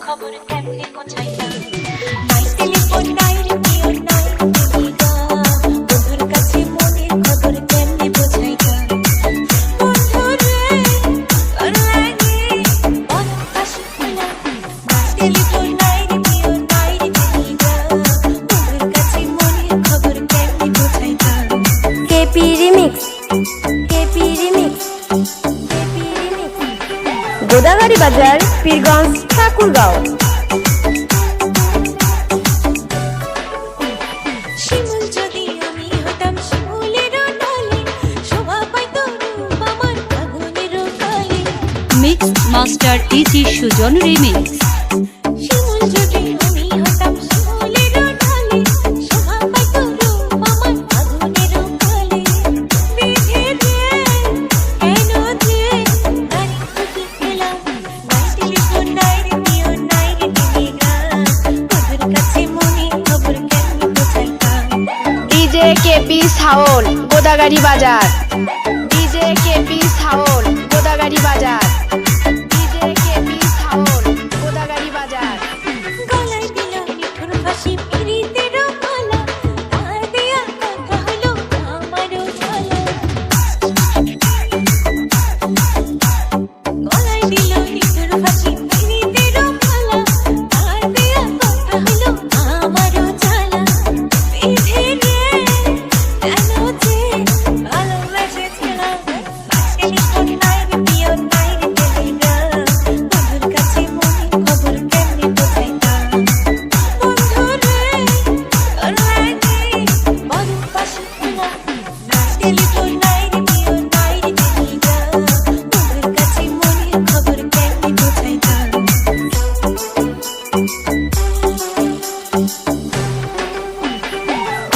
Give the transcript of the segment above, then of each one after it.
খবর কেমনে কোথায় নাই টেলিফোন নাই রে প্রিয় নাই বন্ধুর কাছে মনের খবর কেমনে বোঝাই বন্ধুরে তোর লাগে অনকাশি খোলা টেলিফোন নাই রে প্রিয় নাই বন্ধুর কাছে মনের খবর কেমনে বোঝাই কেপি রিমিক্স গোদাগাড়ি বাজার পীরগঞ্জ ঠাকুরগাঁও। শিমুল যদি আমি হতাম শিমুলের ডালে শোভা পাইত রূপ আমার আগুনের কালে। Mix master easy Sujon remix. শিমুল যদি আমি হতাম শিমুলের ডালে শোভা পাইত রূপ আমার আগুনের কালে। বিধে রে কেন যে নারী খুঁজি পেলাম নাই টেলিফোন নাই রে প্রিয় নাই রে টেলিগ্রাম বন্ধুর কাছে মনে খবর কেমনে বোঝাইতাম। ডিজে কেপি সাউল গোদাগাড়ি বাজার। ডিজে কেপি সাউল গোদাগাড়ি বাজার। ডিজে কেপি সাউল গোদাগাড়ি বাজার। গলায় দিল মিঠুর ফাঁসি পিরিতের মালা তার দেয়া কথা হলো আমারও ঝালা। গলায় দিল মিঠুর ফাঁসি পিরিতের মালা তার দেয়া কথা হলো আমারও ঝালা। বিধে রে কেন যে ভালোবেসেছিলাম টেলিফোন নাই রে প্রিয় নাই রে টেলিগ্রাম বন্ধুর কাছে মনে খবর কেমনে বোঝাইতাম। বন্ধুরে তোর লাগে বড় পাশে খোলা টেলিফোন নাই রে প্রিয় নাই রে টেলিগ্রাম বন্ধুর কাছে মনে খবর কেমনে বোঝাইতাম।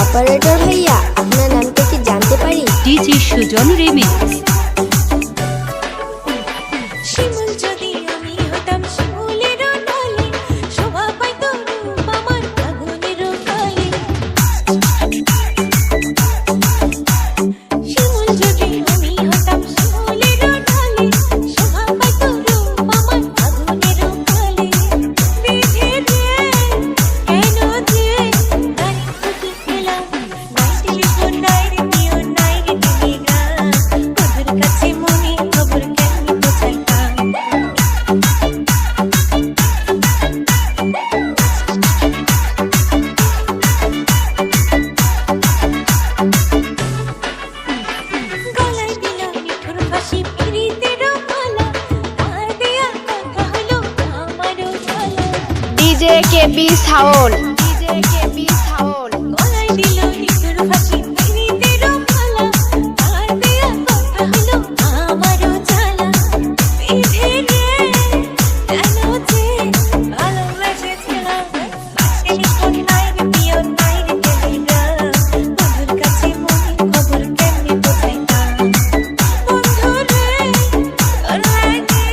অপারেটর ভাইয়া আপনার নামটা কি জানতে পারি? DG Sujan remix. শিমুল যদি আমি হতাম শিমুলের ডালে শোভা পাইত রূপ আমার আগুনের কালে। শিমুল যদি আমি হতাম শিমুলের ডালে শোভা পাইত রূপ আমার আগুনের কালে। বিধে রে কেন যে নারী খুঁজি পেলাম নাই টেলিফোন নাই রে প্রিয় নাই রে টেলিগ্রাম বন্ধুর কাছে মনে খবর কেমনে বোঝাইতাম। গলায় দিল মিঠুর ফাঁসি পিরিতের মালা তার দেয়া কথা হলো আমারও ঝালা। DJ KP Saul. DJ KP Saul. গলায় দিল মিঠুর ফাঁসি পিরিতের মালা তার দেয়া কথা হলো আমারও ঝালা। বিধে রে কেন যে ভালোবেসেছিলাম টেলিফোন নাই রে প্রিয় নাই রে টেলিগ্রাম বন্ধুর কাছে মনে খবর কেমনে বোঝাইতাম। বন্ধুরে তোর লাগে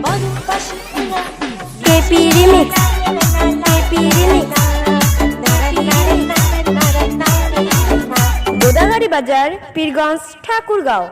বড় পাশে খোলা KP remix. KP remix. Godagari বাজার পীরগঞ্জ ঠাকুরগাঁও।